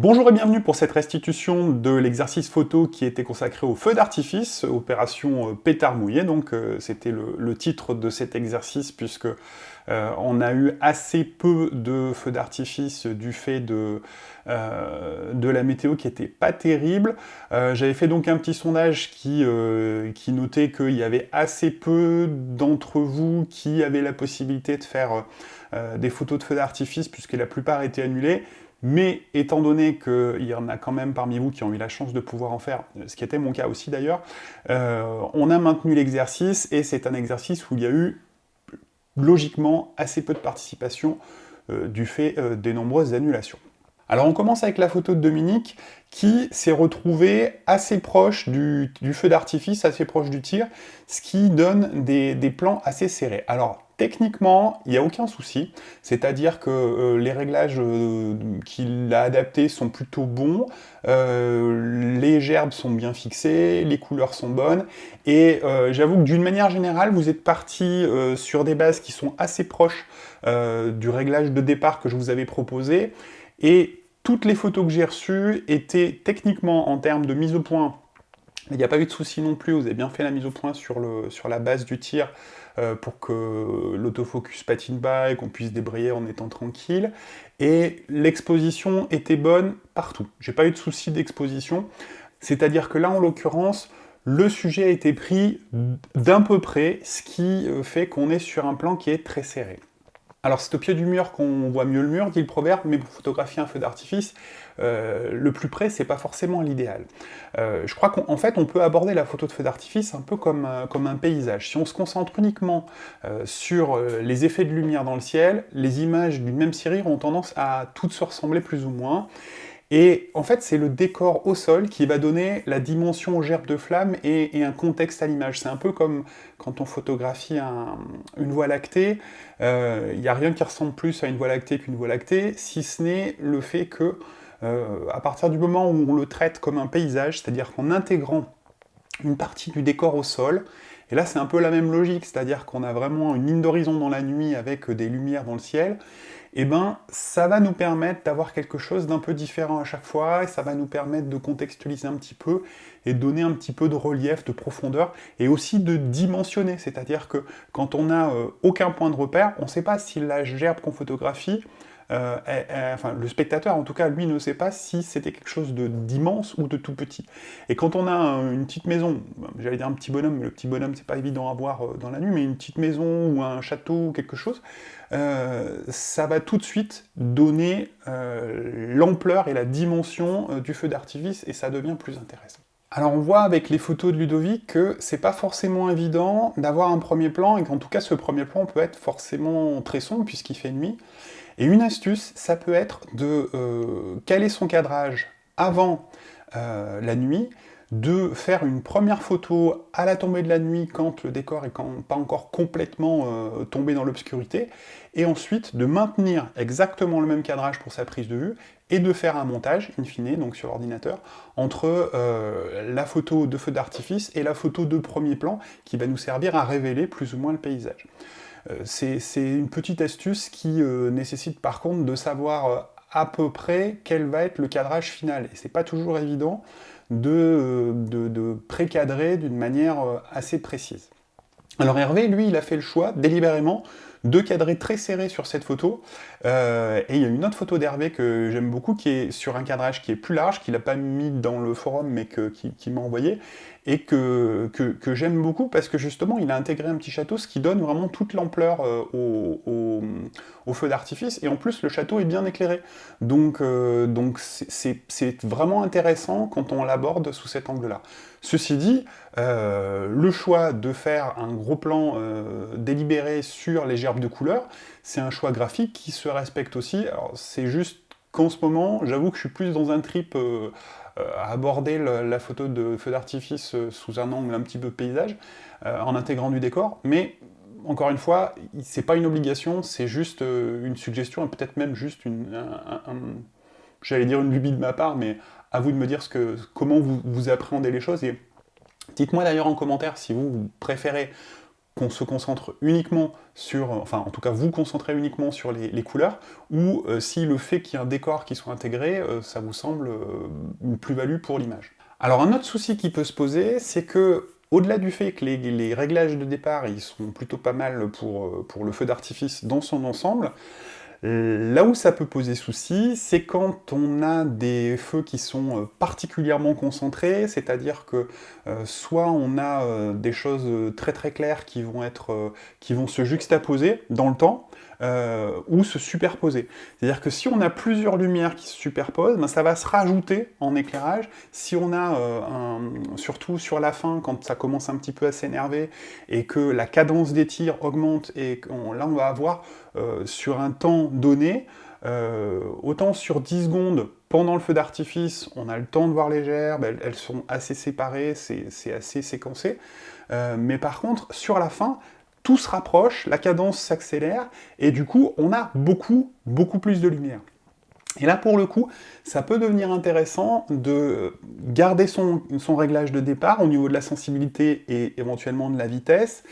Bonjour et bienvenue pour cette restitution de l'exercice photo qui était consacré au feu d'artifice, opération pétard mouillé, donc c'était le titre de cet exercice puisque on a eu assez peu de feux d'artifice du fait de la météo qui était pas terrible. J'avais fait donc un petit sondage qui notait qu'il y avait assez peu d'entre vous qui avaient la possibilité de faire des photos de feux d'artifice puisque la plupart étaient annulées. Mais étant donné qu'il y en a quand même parmi vous qui ont eu la chance de pouvoir en faire, ce qui était mon cas aussi d'ailleurs, on a maintenu l'exercice et c'est un exercice où il y a eu logiquement assez peu de participation du fait des nombreuses annulations. Alors on commence avec la photo de Dominique qui s'est retrouvé assez proche du feu d'artifice, assez proche du tir, ce qui donne des plans assez serrés. Alors techniquement, il n'y a aucun souci, c'est-à-dire que les réglages qu'il a adaptés sont plutôt bons, les gerbes sont bien fixées, les couleurs sont bonnes, et j'avoue que d'une manière générale, vous êtes parti sur des bases qui sont assez proches du réglage de départ que je vous avais proposé, et toutes les photos que j'ai reçues étaient techniquement, en termes de mise au point, il n'y a pas eu de souci non plus, vous avez bien fait la mise au point sur la base du tir pour que l'autofocus patine pas et qu'on puisse débrayer en étant tranquille. Et l'exposition était bonne partout. J'ai pas eu de souci d'exposition. C'est-à-dire que là, en l'occurrence, le sujet a été pris d'un peu près, ce qui fait qu'on est sur un plan qui est très serré. Alors c'est au pied du mur qu'on voit mieux le mur, dit le proverbe, mais pour photographier un feu d'artifice, le plus près, c'est pas forcément l'idéal. Je crois qu'en fait, on peut aborder la photo de feu d'artifice un peu comme un paysage. Si on se concentre uniquement sur les effets de lumière dans le ciel, les images d'une même série ont tendance à toutes se ressembler plus ou moins. Et en fait, c'est le décor au sol qui va donner la dimension aux gerbes de flammes et un contexte à l'image. C'est un peu comme quand on photographie une voie lactée. Il n'y a rien qui ressemble plus à une voie lactée qu'une voie lactée, si ce n'est le fait que, à partir du moment où on le traite comme un paysage, c'est-à-dire qu'en intégrant une partie du décor au sol, et là c'est un peu la même logique, c'est-à-dire qu'on a vraiment une ligne d'horizon dans la nuit avec des lumières dans le ciel, et ben ça va nous permettre d'avoir quelque chose d'un peu différent à chaque fois, et ça va nous permettre de contextualiser un petit peu, et de donner un petit peu de relief, de profondeur, et aussi de dimensionner, c'est-à-dire que quand on n'a aucun point de repère, on ne sait pas si la gerbe qu'on photographie, enfin le spectateur en tout cas, lui ne sait pas si c'était quelque chose d'immense ou de tout petit. Et quand on a une petite maison, j'allais dire un petit bonhomme, mais le petit bonhomme c'est pas évident à voir dans la nuit, mais une petite maison ou un château ou quelque chose, ça va tout de suite donner l'ampleur et la dimension du feu d'artifice et ça devient plus intéressant. Alors on voit avec les photos de Ludovic que c'est pas forcément évident d'avoir un premier plan et qu'en tout cas ce premier plan peut être forcément très sombre puisqu'il fait nuit. Et une astuce, ça peut être de caler son cadrage avant la nuit, de faire une première photo à la tombée de la nuit quand le décor est pas encore complètement tombé dans l'obscurité, et ensuite de maintenir exactement le même cadrage pour sa prise de vue, et de faire un montage, in fine, donc sur l'ordinateur, entre la photo de feu d'artifice et la photo de premier plan, qui va nous servir à révéler plus ou moins le paysage. C'est une petite astuce qui nécessite par contre de savoir à peu près quel va être le cadrage final. Et c'est pas toujours évident de pré-cadrer d'une manière assez précise. Alors Hervé, lui, il a fait le choix, délibérément, de cadrer très serré sur cette photo. Et il y a une autre photo d'Hervé que j'aime beaucoup, qui est sur un cadrage qui est plus large, qu'il n'a pas mis dans le forum, mais qui m'a envoyé, et que j'aime beaucoup, parce que justement, il a intégré un petit château, ce qui donne vraiment toute l'ampleur au feu d'artifice, et en plus, le château est bien éclairé. Donc c'est vraiment intéressant quand on l'aborde sous cet angle-là. Ceci dit, le choix de faire un gros plan délibéré sur les gerbes de couleurs, c'est un choix graphique qui se respecte aussi. Alors c'est juste qu'en ce moment, j'avoue que je suis plus dans un trip à aborder la photo de feu d'artifice sous un angle un petit peu paysage, en intégrant du décor, mais encore une fois, c'est pas une obligation, c'est juste une suggestion, et peut-être même juste j'allais dire une lubie de ma part, mais à vous de me dire comment vous appréhendez les choses, et dites-moi d'ailleurs en commentaire si vous préférez qu'on se concentre uniquement sur, enfin en tout cas vous concentrez uniquement sur les couleurs, ou si le fait qu'il y ait un décor qui soit intégré, ça vous semble une plus-value pour l'image. Alors un autre souci qui peut se poser, c'est que au-delà du fait que les réglages de départ ils sont plutôt pas mal pour le feu d'artifice dans son ensemble, là où ça peut poser souci, c'est quand on a des feux qui sont particulièrement concentrés, c'est-à-dire que soit on a des choses très très claires qui vont se juxtaposer dans le temps, ou se superposer. C'est-à-dire que si on a plusieurs lumières qui se superposent, ben ça va se rajouter en éclairage. Si on a, surtout sur la fin, quand ça commence un petit peu à s'énerver, et que la cadence des tirs augmente, et là on va avoir, sur un temps donné, autant sur 10 secondes, pendant le feu d'artifice, on a le temps de voir les gerbes, elles sont assez séparées, c'est assez séquencé, mais par contre, sur la fin, tout se rapproche, la cadence s'accélère, et du coup, on a beaucoup plus de lumière. Et là, pour le coup, ça peut devenir intéressant de garder son réglage de départ au niveau de la sensibilité et éventuellement de la vitesse,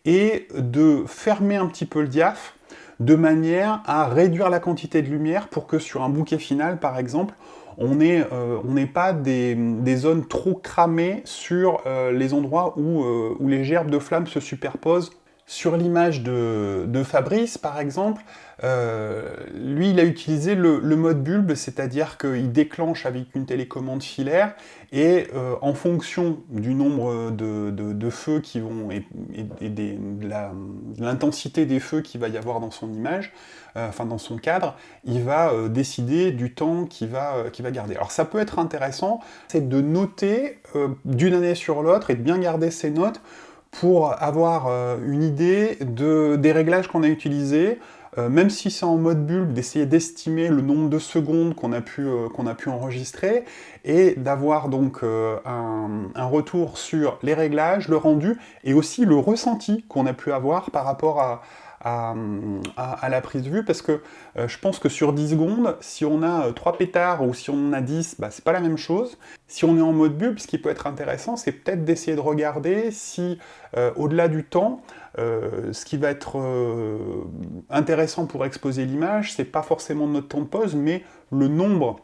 et de fermer un petit peu le diaph, de manière à réduire la quantité de lumière pour que sur un bouquet final, par exemple, on n'ait pas des zones trop cramées sur les endroits où les gerbes de flammes se superposent. Sur l'image de Fabrice, par exemple, lui, il a utilisé le mode bulbe, c'est-à-dire qu'il déclenche avec une télécommande filaire, et en fonction du nombre de feux qui vont, de l'intensité des feux qu'il va y avoir dans son image, enfin dans son cadre, il va décider du temps qu'il va garder. Alors ça peut être intéressant, c'est de noter d'une année sur l'autre, et de bien garder ses notes, pour avoir une idée des réglages qu'on a utilisés, même si c'est en mode bulbe, d'essayer d'estimer le nombre de secondes qu'on a pu enregistrer, et d'avoir donc un retour sur les réglages, le rendu, et aussi le ressenti qu'on a pu avoir par rapport à la prise de vue, parce que je pense que sur 10 secondes, si on a 3 pétards ou si on en a 10, bah, c'est pas la même chose. Si on est en mode bulbe, ce qui peut être intéressant, c'est peut-être d'essayer de regarder si, au-delà du temps, ce qui va être intéressant pour exposer l'image, c'est pas forcément notre temps de pause, mais le nombre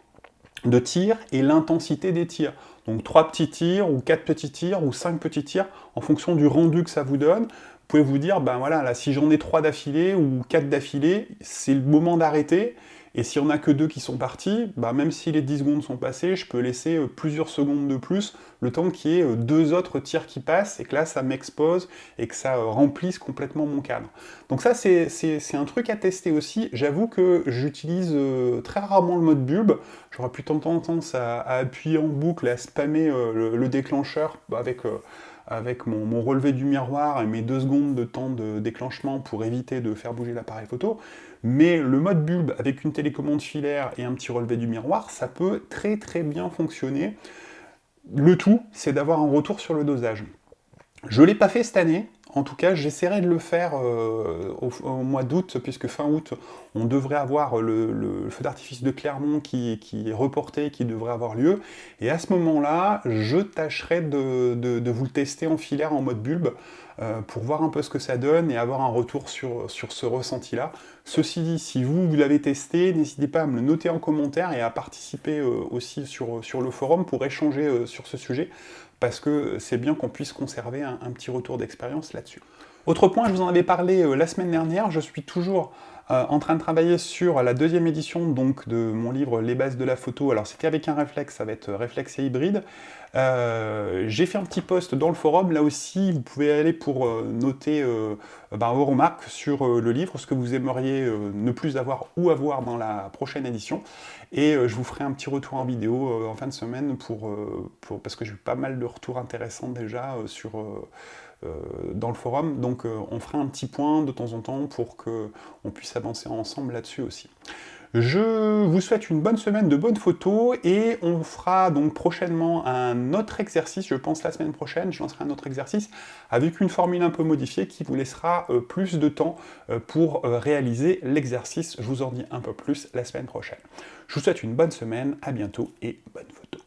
de tirs et l'intensité des tirs. Donc 3 petits tirs, ou 4 petits tirs, ou 5 petits tirs, en fonction du rendu que ça vous donne. Vous pouvez vous dire, ben voilà, là, si j'en ai 3 d'affilée ou 4 d'affilée, c'est le moment d'arrêter, et si on n'a que 2 qui sont partis, ben même si les 10 secondes sont passées, je peux laisser plusieurs secondes de plus, le temps qu'il y ait 2 autres tirs qui passent, et que là, ça m'expose, et que ça remplisse complètement mon cadre. Donc ça, c'est un truc à tester aussi. J'avoue que j'utilise très rarement le mode bulbe. J'aurais pu tendance à appuyer en boucle, à spammer le déclencheur avec mon relevé du miroir et mes 2 secondes de temps de déclenchement pour éviter de faire bouger l'appareil photo. Mais le mode bulbe avec une télécommande filaire et un petit relevé du miroir, ça peut très très bien fonctionner. Le tout, c'est d'avoir un retour sur le dosage. Je ne l'ai pas fait cette année, en tout cas j'essaierai de le faire au mois d'août, puisque fin août, on devrait avoir le feu d'artifice de Clermont qui est reporté, qui devrait avoir lieu, et à ce moment-là, je tâcherai de vous le tester en filaire en mode bulbe, pour voir un peu ce que ça donne, et avoir un retour sur ce ressenti-là. Ceci dit, si vous l'avez testé, n'hésitez pas à me le noter en commentaire, et à participer aussi sur le forum pour échanger sur ce sujet, parce que c'est bien qu'on puisse conserver un petit retour d'expérience là-dessus. Autre point, je vous en avais parlé la semaine dernière, je suis toujours en train de travailler sur la 2e édition donc, de mon livre Les bases de la photo. Alors c'était avec un réflexe, ça va être réflexe et hybride. J'ai fait un petit post dans le forum, là aussi vous pouvez aller pour noter vos remarques sur le livre, ce que vous aimeriez ne plus avoir ou avoir dans la prochaine édition, et je vous ferai un petit retour en vidéo en fin de semaine parce que j'ai eu pas mal de retours intéressants déjà dans le forum, donc on fera un petit point de temps en temps pour qu'on puisse avancer ensemble là-dessus aussi. Je vous souhaite une bonne semaine de bonnes photos, et on fera donc prochainement un autre exercice, je pense la semaine prochaine, je lancerai un autre exercice avec une formule un peu modifiée qui vous laissera plus de temps pour réaliser l'exercice. Je vous en dis un peu plus la semaine prochaine. Je vous souhaite une bonne semaine, à bientôt et bonne photo.